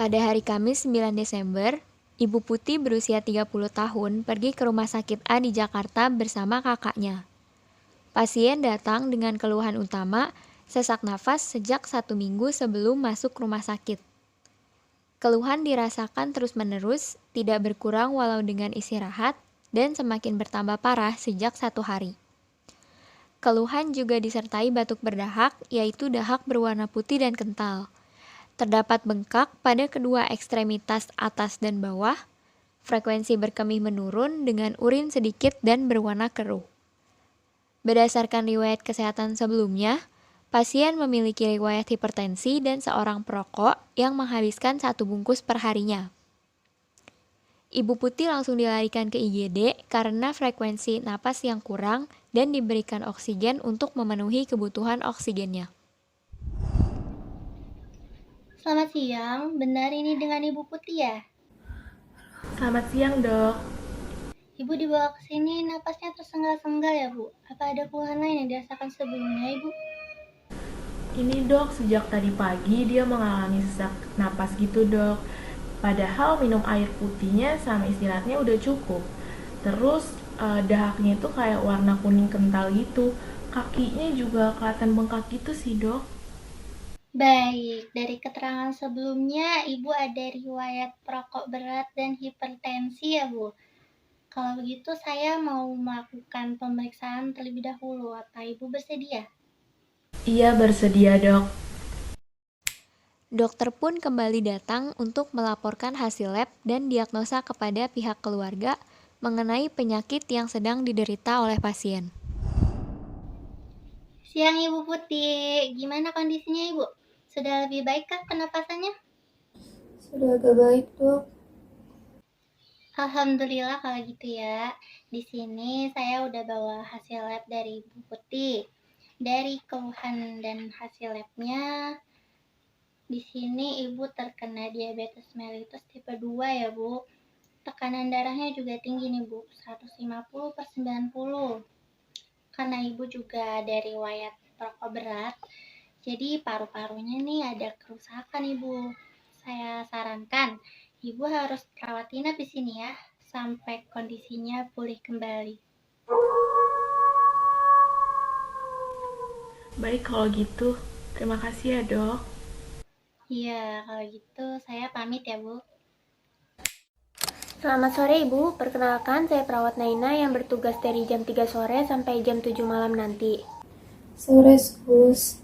Pada hari Kamis 9 Desember, Ibu Putih berusia 30 tahun pergi ke rumah sakit A di Jakarta bersama kakaknya. Pasien datang dengan keluhan utama sesak nafas sejak 1 minggu sebelum masuk rumah sakit. Keluhan dirasakan terus-menerus, tidak berkurang walau dengan istirahat, dan semakin bertambah parah sejak 1 hari. Keluhan juga disertai batuk berdahak, yaitu dahak berwarna putih dan kental. Terdapat bengkak pada kedua ekstremitas atas dan bawah, frekuensi berkemih menurun dengan urin sedikit dan berwarna keruh. Berdasarkan riwayat kesehatan sebelumnya, pasien memiliki riwayat hipertensi dan seorang perokok yang menghabiskan 1 bungkus per harinya. Ibu Putih langsung dilarikan ke IGD karena frekuensi napas yang kurang dan diberikan oksigen untuk memenuhi kebutuhan oksigennya. Selamat siang, benar ini dengan Ibu Putih ya? Selamat siang, Dok. Ibu dibawa ke sini napasnya tersengal-sengal ya, Bu? Apa ada keluhan lain yang dirasakan sebelumnya, Ibu? Ini, Dok, sejak tadi pagi dia mengalami sesak napas gitu, Dok. Padahal minum air putihnya sama istirahatnya udah cukup. Terus dahaknya itu kayak warna kuning kental gitu. Kakinya juga kelihatan bengkak gitu sih, Dok. Baik, dari keterangan sebelumnya Ibu ada riwayat perokok berat dan hipertensi ya, Bu? Kalau begitu saya mau melakukan pemeriksaan terlebih dahulu. Apa Ibu bersedia? Iya, bersedia, Dok. Dokter pun kembali datang untuk melaporkan hasil lab dan diagnosa kepada pihak keluarga mengenai penyakit yang sedang diderita oleh pasien. Siang Ibu Putih, gimana kondisinya Ibu? Sudah lebih baikkah penapasannya? Sudah agak baik, Dok. Alhamdulillah kalau gitu ya. Di sini saya udah bawa hasil lab dari Ibu Putih. Dari keluhan dan hasil labnya, di sini Ibu terkena diabetes mellitus tipe 2 ya, Bu. Tekanan darahnya juga tinggi nih, Bu, 150/90. Karena Ibu juga ada riwayat perokok berat, jadi paru-parunya nih ada kerusakan, Ibu. Saya sarankan Ibu harus rawat inap di sini ya, sampai kondisinya pulih kembali. Baik kalau gitu. Terima kasih ya, Dok. Iya, kalau gitu saya pamit ya, Bu. Selamat sore, Ibu. Perkenalkan, saya perawat Naina yang bertugas dari jam 3 sore sampai jam 7 malam nanti. Sore, Sus.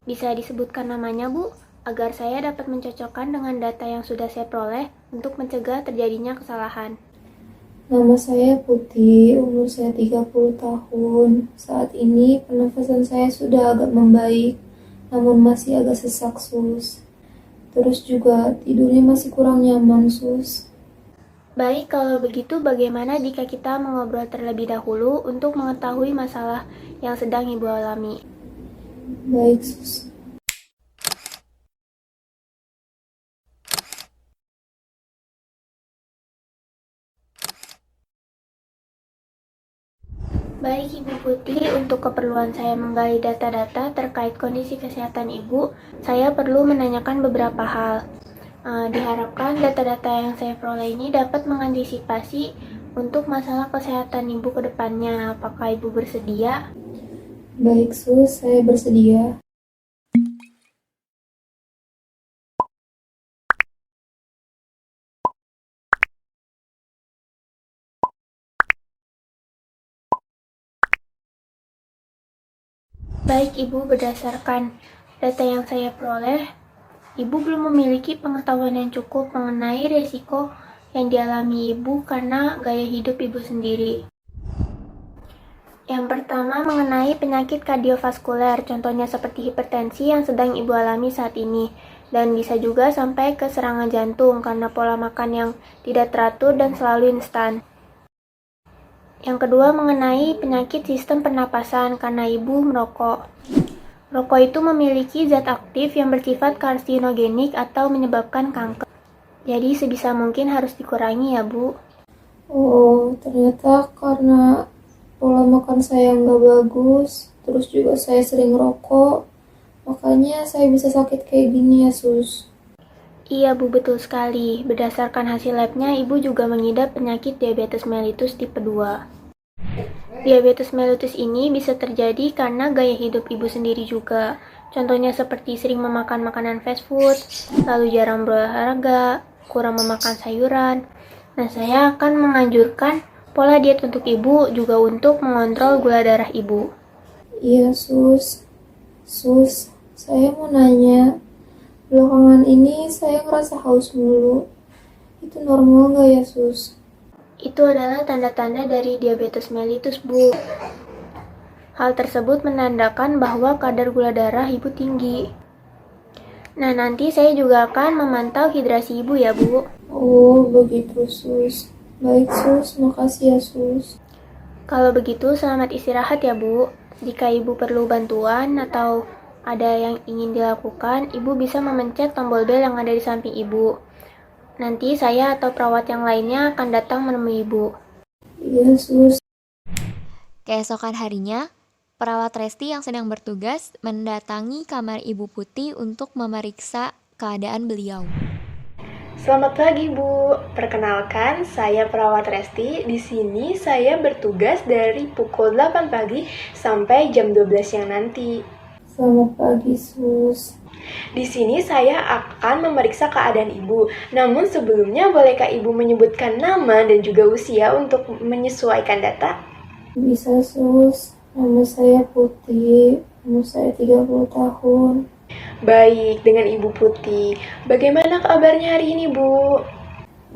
Bisa disebutkan namanya, Bu, agar saya dapat mencocokkan dengan data yang sudah saya peroleh untuk mencegah terjadinya kesalahan. Nama saya Putih, umur saya 30 tahun. Saat ini pernafasan saya sudah agak membaik, namun masih agak sesak, Sus. Terus juga tidurnya masih kurang nyaman, Sus. Baik, kalau begitu bagaimana jika kita mengobrol terlebih dahulu untuk mengetahui masalah yang sedang Ibu alami? Baik, Sus. Baik Ibu Putih, untuk keperluan saya menggali data-data terkait kondisi kesehatan Ibu, saya perlu menanyakan beberapa hal. Diharapkan data-data yang saya peroleh ini dapat mengantisipasi untuk masalah kesehatan Ibu ke depannya. Apakah Ibu bersedia? Baik, Sus. Saya bersedia. Baik Ibu, berdasarkan data yang saya peroleh, Ibu belum memiliki pengetahuan yang cukup mengenai risiko yang dialami Ibu karena gaya hidup Ibu sendiri. Yang pertama mengenai penyakit kardiovaskuler, contohnya seperti hipertensi yang sedang Ibu alami saat ini. Dan bisa juga sampai ke serangan jantung karena pola makan yang tidak teratur dan selalu instan. Yang kedua mengenai penyakit sistem pernapasan karena Ibu merokok. Rokok itu memiliki zat aktif yang bersifat karsinogenik atau menyebabkan kanker. Jadi sebisa mungkin harus dikurangi ya Bu. Oh, ternyata karena pola makan saya nggak bagus, terus juga saya sering rokok, makanya saya bisa sakit kayak gini ya, Sus. Iya Bu, betul sekali. Berdasarkan hasil labnya, Ibu juga mengidap penyakit diabetes mellitus tipe 2. Diabetes mellitus ini bisa terjadi karena gaya hidup Ibu sendiri juga. Contohnya seperti sering memakan makanan fast food, lalu jarang berolahraga, kurang memakan sayuran. Nah, saya akan menganjurkan pola diet untuk Ibu juga untuk mengontrol gula darah Ibu. Iya, Sus. Sus, saya mau nanya, belakangan ini saya ngerasa haus mulu. Itu normal nggak ya, Sus? Itu adalah tanda-tanda dari diabetes mellitus, Bu. Hal tersebut menandakan bahwa kadar gula darah Ibu tinggi. Nah, nanti saya juga akan memantau hidrasi Ibu ya, Bu. Oh, begitu, Sus. Baik, Sus. Makasih ya, Sus. Kalau begitu, selamat istirahat ya, Bu. Jika Ibu perlu bantuan atau ada yang ingin dilakukan, Ibu bisa memencet tombol bel yang ada di samping Ibu. Nanti saya atau perawat yang lainnya akan datang menemui Ibu. Iya, Sus. Keesokan harinya, perawat Resti yang sedang bertugas mendatangi kamar Ibu Putih untuk memeriksa keadaan beliau. Selamat pagi, Bu. Perkenalkan, saya perawat Resti. Di sini saya bertugas dari pukul 8 pagi sampai jam 12 siang nanti. Selamat pagi, Sus. Di sini saya akan memeriksa keadaan Ibu. Namun sebelumnya, bolehkah Ibu menyebutkan nama dan juga usia untuk menyesuaikan data? Bisa, Sus. Nama saya Putih. Umur saya 30 tahun. Baik, dengan Ibu Putih. Bagaimana kabarnya hari ini, Bu?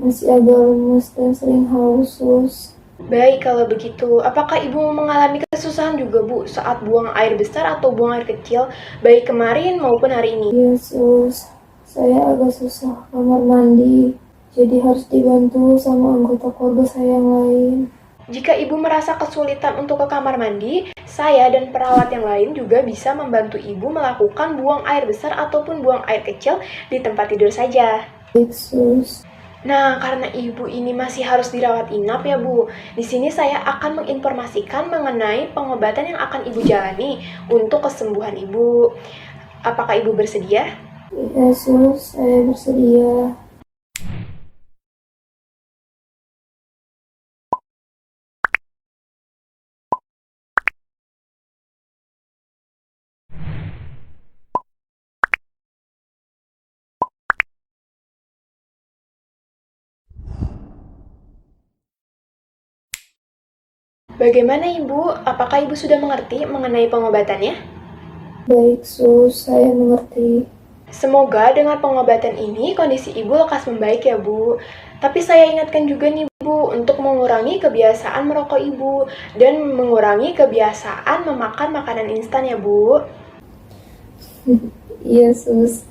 Masih agak lemes dan sering haus, Sus. Baik, kalau begitu, apakah Ibu mengalami kesusahan juga, Bu, saat buang air besar atau buang air kecil, baik kemarin maupun hari ini? Iya, Sus. Saya agak susah kamar mandi, jadi harus dibantu sama anggota keluarga saya yang lain. Jika Ibu merasa kesulitan untuk ke kamar mandi, saya dan perawat yang lain juga bisa membantu Ibu melakukan buang air besar ataupun buang air kecil di tempat tidur saja. Baik, Sus. Nah, karena Ibu ini masih harus dirawat inap ya, Bu. Di sini saya akan menginformasikan mengenai pengobatan yang akan Ibu jalani untuk kesembuhan Ibu. Apakah Ibu bersedia? Iya, Sus. Saya bersedia. Bagaimana Ibu? Apakah Ibu sudah mengerti mengenai pengobatannya? Baik, Sus. Saya mengerti. Semoga dengan pengobatan ini kondisi Ibu lekas membaik ya, Bu. Tapi saya ingatkan juga nih, Bu, untuk mengurangi kebiasaan merokok Ibu dan mengurangi kebiasaan memakan makanan instan ya, Bu. Iya, Sus.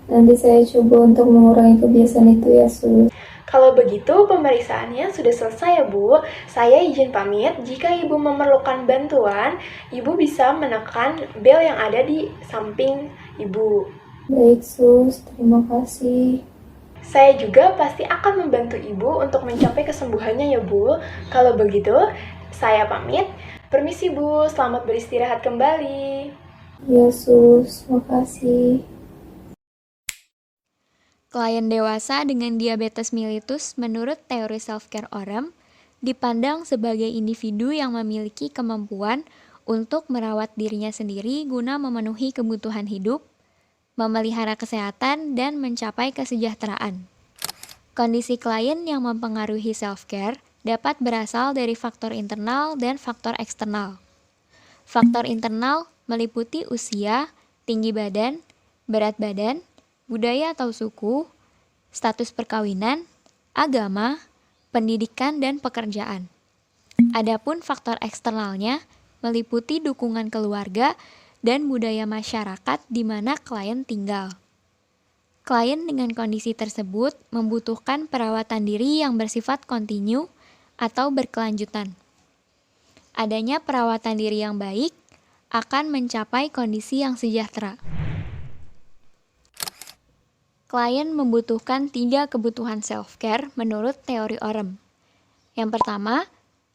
Nanti saya coba untuk mengurangi kebiasaan itu ya, Sus. Kalau begitu, pemeriksaannya sudah selesai ya, Bu. Saya izin pamit. Jika Ibu memerlukan bantuan, Ibu bisa menekan bel yang ada di samping Ibu. Baik, Sus. Terima kasih. Saya juga pasti akan membantu Ibu untuk mencapai kesembuhannya ya, Bu. Kalau begitu, saya pamit. Permisi, Bu. Selamat beristirahat kembali. Iya, Sus. Makasih. Klien dewasa dengan diabetes mellitus menurut teori self-care Orem dipandang sebagai individu yang memiliki kemampuan untuk merawat dirinya sendiri guna memenuhi kebutuhan hidup, memelihara kesehatan, dan mencapai kesejahteraan. Kondisi klien yang mempengaruhi self-care dapat berasal dari faktor internal dan faktor eksternal. Faktor internal meliputi usia, tinggi badan, berat badan, budaya atau suku, status perkawinan, agama, pendidikan, dan pekerjaan. Adapun faktor eksternalnya meliputi dukungan keluarga dan budaya masyarakat di mana klien tinggal. Klien dengan kondisi tersebut membutuhkan perawatan diri yang bersifat kontinu atau berkelanjutan. Adanya perawatan diri yang baik akan mencapai kondisi yang sejahtera. Klien membutuhkan 3 kebutuhan self-care menurut teori Orem. Yang pertama,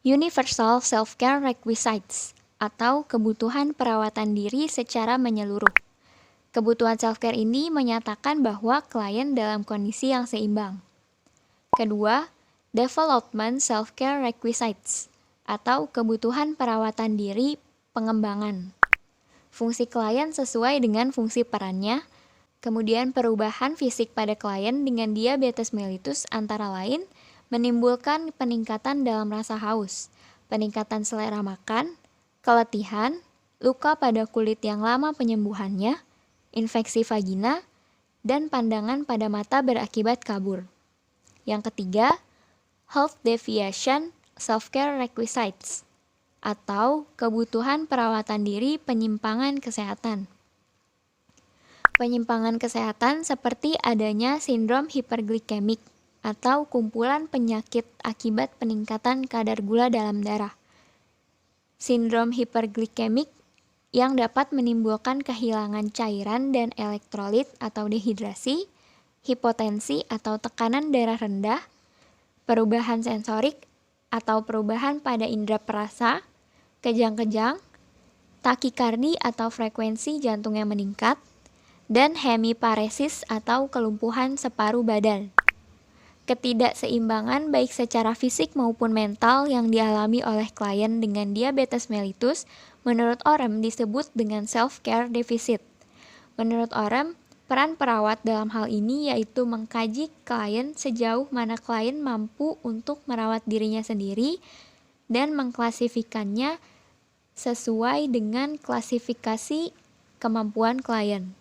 Universal Self-Care Requisites atau kebutuhan perawatan diri secara menyeluruh. Kebutuhan self-care ini menyatakan bahwa klien dalam kondisi yang seimbang. Kedua, Development Self-Care Requisites atau kebutuhan perawatan diri pengembangan. Fungsi klien sesuai dengan fungsi perannya. Kemudian perubahan fisik pada klien dengan diabetes mellitus antara lain menimbulkan peningkatan dalam rasa haus, peningkatan selera makan, keletihan, luka pada kulit yang lama penyembuhannya, infeksi vagina, dan pandangan pada mata berakibat kabur. Yang ketiga, Health Deviation Self-Care Requisites atau kebutuhan perawatan diri penyimpangan kesehatan. Penyimpangan kesehatan seperti adanya sindrom hiperglikemik atau kumpulan penyakit akibat peningkatan kadar gula dalam darah. Sindrom hiperglikemik yang dapat menimbulkan kehilangan cairan dan elektrolit atau dehidrasi, hipotensi atau tekanan darah rendah, perubahan sensorik atau perubahan pada indera perasa, kejang-kejang, takikardi atau frekuensi jantung yang meningkat, dan hemiparesis atau kelumpuhan separuh badan. Ketidakseimbangan baik secara fisik maupun mental yang dialami oleh klien dengan diabetes mellitus menurut Orem disebut dengan self-care deficit. Menurut Orem, peran perawat dalam hal ini yaitu mengkaji klien sejauh mana klien mampu untuk merawat dirinya sendiri dan mengklasifikasikannya sesuai dengan klasifikasi kemampuan klien.